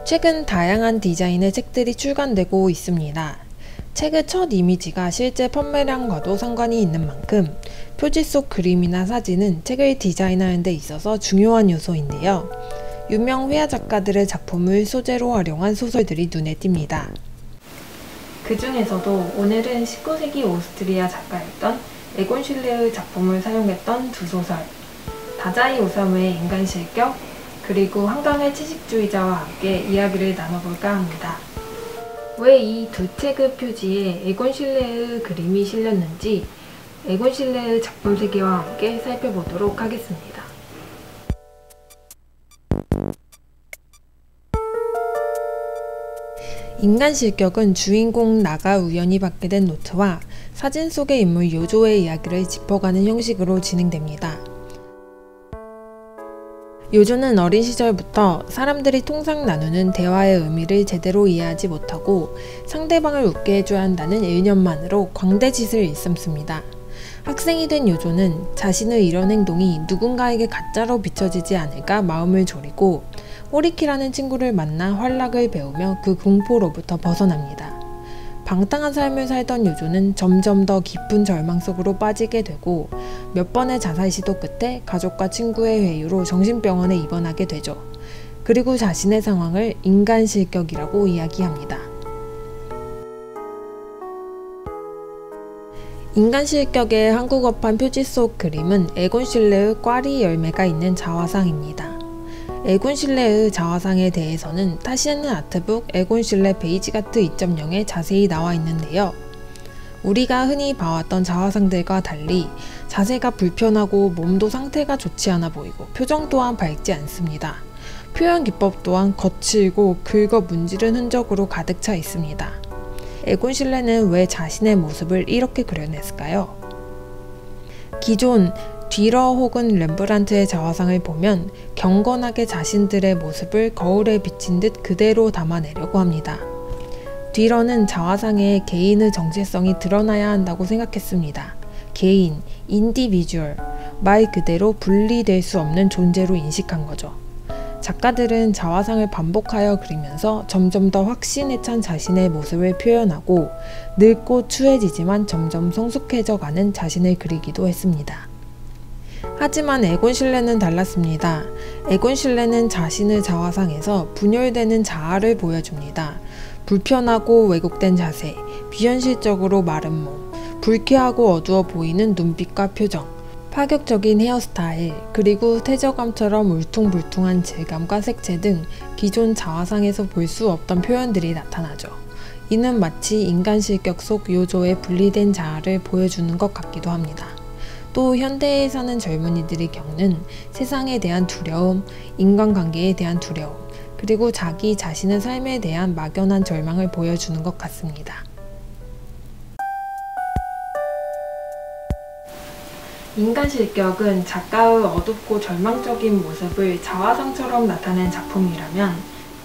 최근 다양한 디자인의 책들이 출간되고 있습니다. 책의 첫 이미지가 실제 판매량과도 상관이 있는 만큼 표지 속 그림이나 사진은 책을 디자인하는 데 있어서 중요한 요소인데요. 유명 회화 작가들의 작품을 소재로 활용한 소설들이 눈에 띕니다. 그 중에서도 오늘은 19세기 오스트리아 작가였던 에곤 실레의 작품을 사용했던 두 소설, 다자이 오사무의 인간실격, 그리고 한강의 채식주의자와 함께 이야기를 나눠볼까 합니다. 왜 이 두 책의 표지에 에곤 실레의 그림이 실렸는지 에곤 실레의 작품 세계와 함께 살펴보도록 하겠습니다. 인간실격은 주인공 나가 우연히 받게 된 노트와 사진 속의 인물 요조의 이야기를 짚어가는 형식으로 진행됩니다. 요조는 어린 시절부터 사람들이 통상 나누는 대화의 의미를 제대로 이해하지 못하고 상대방을 웃게 해줘야 한다는 일념만으로 광대짓을 일삼습니다. 학생이 된 요조는 자신의 이런 행동이 누군가에게 가짜로 비춰지지 않을까 마음을 졸이고 호리키라는 친구를 만나 활락을 배우며 그 공포로부터 벗어납니다. 방탕한 삶을 살던 요조는 점점 더 깊은 절망 속으로 빠지게 되고 몇 번의 자살 시도 끝에 가족과 친구의 회유로 정신병원에 입원하게 되죠. 그리고 자신의 상황을 인간실격이라고 이야기합니다. 인간실격의 한국어판 표지 속 그림은 에곤 실레의 꽈리 열매가 있는 자화상입니다. 에곤 실레의 자화상에 대해서는 타시는 아트북 에곤 실레 베이지가트 2.0에 자세히 나와 있는데요. 우리가 흔히 봐왔던 자화상들과 달리 자세가 불편하고 몸도 상태가 좋지 않아 보이고 표정 또한 밝지 않습니다. 표현 기법 또한 거칠고 긁어 문지른 흔적으로 가득 차 있습니다. 에곤 실레는 왜 자신의 모습을 이렇게 그려냈을까요? 기존 뒤러 혹은 렘브란트의 자화상을 보면 경건하게 자신들의 모습을 거울에 비친 듯 그대로 담아내려고 합니다. 뒤러는 자화상에 개인의 정체성이 드러나야 한다고 생각했습니다. 개인, 인디비주얼, 말 그대로 분리될 수 없는 존재로 인식한 거죠. 작가들은 자화상을 반복하여 그리면서 점점 더 확신에 찬 자신의 모습을 표현하고 늙고 추해지지만 점점 성숙해져 가는 자신을 그리기도 했습니다. 하지만 에곤 실레는 달랐습니다. 에곤 실레는 자신의 자화상에서 분열되는 자아를 보여줍니다. 불편하고 왜곡된 자세, 비현실적으로 마른 몸, 불쾌하고 어두워 보이는 눈빛과 표정, 파격적인 헤어스타일, 그리고 태저감처럼 울퉁불퉁한 질감과 색채 등 기존 자화상에서 볼 수 없던 표현들이 나타나죠. 이는 마치 인간실격 속 요조의 분리된 자아를 보여주는 것 같기도 합니다. 또 현대에 사는 젊은이들이 겪는 세상에 대한 두려움, 인간관계에 대한 두려움, 그리고 자기 자신의 삶에 대한 막연한 절망을 보여주는 것 같습니다. 인간실격은 작가의 어둡고 절망적인 모습을 자화상처럼 나타낸 작품이라면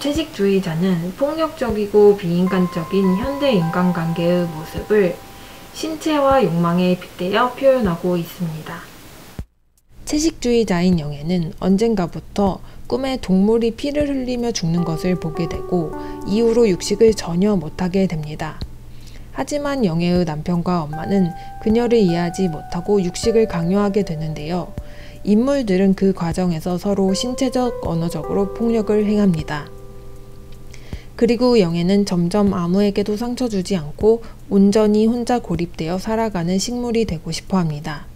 채식주의자는 폭력적이고 비인간적인 현대 인간관계의 모습을 신체와 욕망에 빗대어 표현하고 있습니다. 채식주의자인 영애는 언젠가부터 꿈에 동물이 피를 흘리며 죽는 것을 보게 되고 이후로 육식을 전혀 못하게 됩니다. 하지만 영애의 남편과 엄마는 그녀를 이해하지 못하고 육식을 강요하게 되는데요. 인물들은 그 과정에서 서로 신체적, 언어적으로 폭력을 행합니다. 그리고 영애는 점점 아무에게도 상처 주지 않고 온전히 혼자 고립되어 살아가는 식물이 되고 싶어 합니다.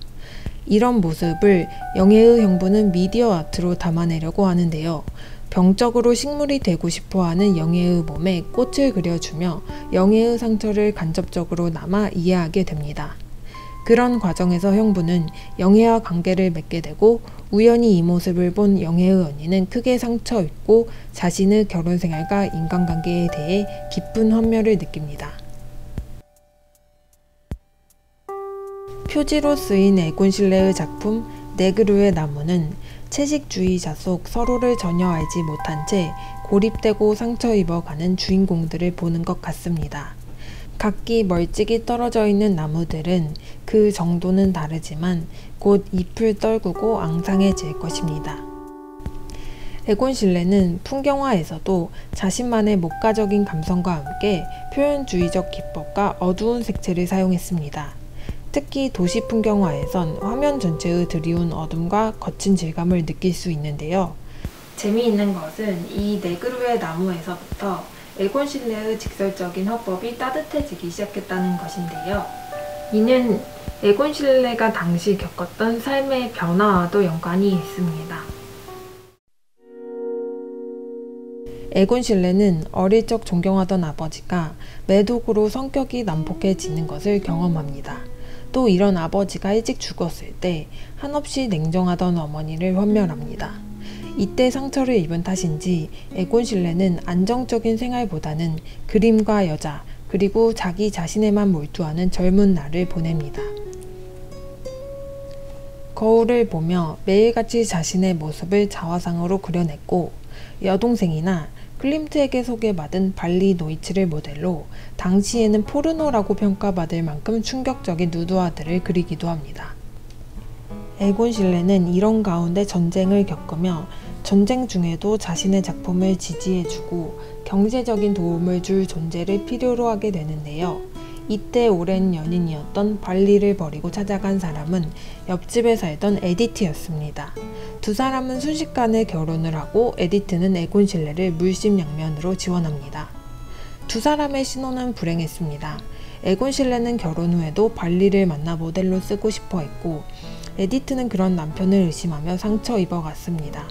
이런 모습을 영애의 형부는 미디어 아트로 담아내려고 하는데요. 병적으로 식물이 되고 싶어하는 영애의 몸에 꽃을 그려주며 영애의 상처를 간접적으로 남아 이해하게 됩니다. 그런 과정에서 형부는 영애와 관계를 맺게 되고 우연히 이 모습을 본 영애의 언니는 크게 상처 입고 자신의 결혼 생활과 인간관계에 대해 깊은 환멸을 느낍니다. 표지로 쓰인 에곤 실레의 작품 네그루의 나무는 채식주의자 속 서로를 전혀 알지 못한 채 고립되고 상처 입어가는 주인공들을 보는 것 같습니다. 각기 멀찍이 떨어져 있는 나무들은 그 정도는 다르지만 곧 잎을 떨구고 앙상해질 것입니다. 에곤 실레는 풍경화에서도 자신만의 목가적인 감성과 함께 표현주의적 기법과 어두운 색채를 사용했습니다. 특히 도시 풍경화에선 화면 전체의 드리운 어둠과 거친 질감을 느낄 수 있는데요. 재미있는 것은 이 네그루의 나무에서부터 에곤 실레의 직설적인 화법이 따뜻해지기 시작했다는 것인데요. 이는 에곤 실레가 당시 겪었던 삶의 변화와도 연관이 있습니다. 에곤 실레는 어릴 적 존경하던 아버지가 매독으로 성격이 난폭해지는 것을 경험합니다. 또 이런 아버지가 일찍 죽었을 때 한없이 냉정하던 어머니를 환멸합니다. 이때 상처를 입은 탓인지 에곤 실레는 안정적인 생활보다는 그림과 여자, 그리고 자기 자신에만 몰두하는 젊은 날을 보냅니다. 거울을 보며 매일같이 자신의 모습을 자화상으로 그려냈고, 여동생이나 클림트에게 소개받은 발리 노이츠를 모델로 당시에는 포르노라고 평가받을 만큼 충격적인 누드화들을 그리기도 합니다. 에곤 실레는 이런 가운데 전쟁을 겪으며 전쟁 중에도 자신의 작품을 지지해주고 경제적인 도움을 줄 존재를 필요로 하게 되는데요. 이때 오랜 연인이었던 발리를 버리고 찾아간 사람은 옆집에 살던 에디트였습니다. 두 사람은 순식간에 결혼을 하고 에디트는 에곤 실레를 물심양면으로 지원합니다. 두 사람의 신혼은 불행했습니다. 에곤 실레는 결혼 후에도 발리를 만나 모델로 쓰고 싶어 했고, 에디트는 그런 남편을 의심하며 상처 입어갔습니다.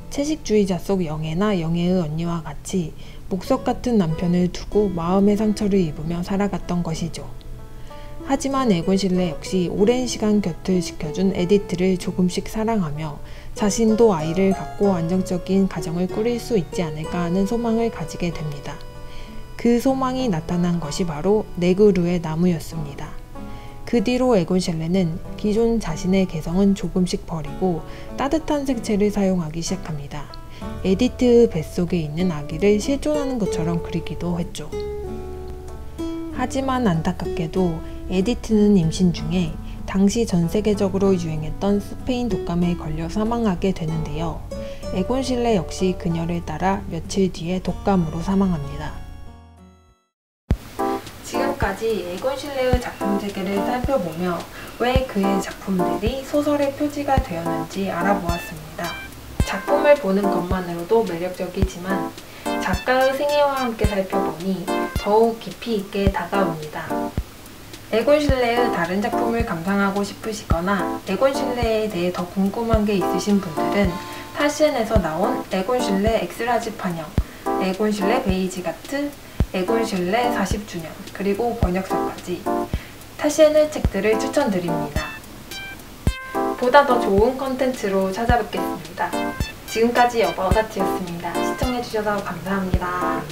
채식주의자 속 영애나 영애의 언니와 같이 목석 같은 남편을 두고 마음의 상처를 입으며 살아갔던 것이죠. 하지만 에곤 실레 역시 오랜 시간 곁을 지켜준 에디트를 조금씩 사랑하며 자신도 아이를 갖고 안정적인 가정을 꾸릴 수 있지 않을까 하는 소망을 가지게 됩니다. 그 소망이 나타난 것이 바로 네그루의 나무였습니다. 그 뒤로 에곤 실레는 기존 자신의 개성은 조금씩 버리고 따뜻한 색채를 사용하기 시작합니다. 에디트의 뱃속에 있는 아기를 실존하는 것처럼 그리기도 했죠. 하지만 안타깝게도 에디트는 임신 중에 당시 전 세계적으로 유행했던 스페인 독감에 걸려 사망하게 되는데요. 에곤 실레 역시 그녀를 따라 며칠 뒤에 독감으로 사망합니다. 지금까지 에곤 실레의 작품 세계를 살펴보며 왜 그의 작품들이 소설의 표지가 되었는지 알아보았습니다. 작품을 보는 것만으로도 매력적이지만 작가의 생애와 함께 살펴보니 더욱 깊이 있게 다가옵니다. 에곤 실레의 다른 작품을 감상하고 싶으시거나 에곤 실레에 대해 더 궁금한 게 있으신 분들은 타시엔에서 나온 에곤 실레 엑스라지 판형, 에곤 실레 베이지가트, 에곤 실레 40주년, 그리고 번역서까지 타시엔의 책들을 추천드립니다. 보다 더 좋은 컨텐츠로 찾아뵙겠습니다. 지금까지 여바오다치였습니다. 시청해주셔서 감사합니다.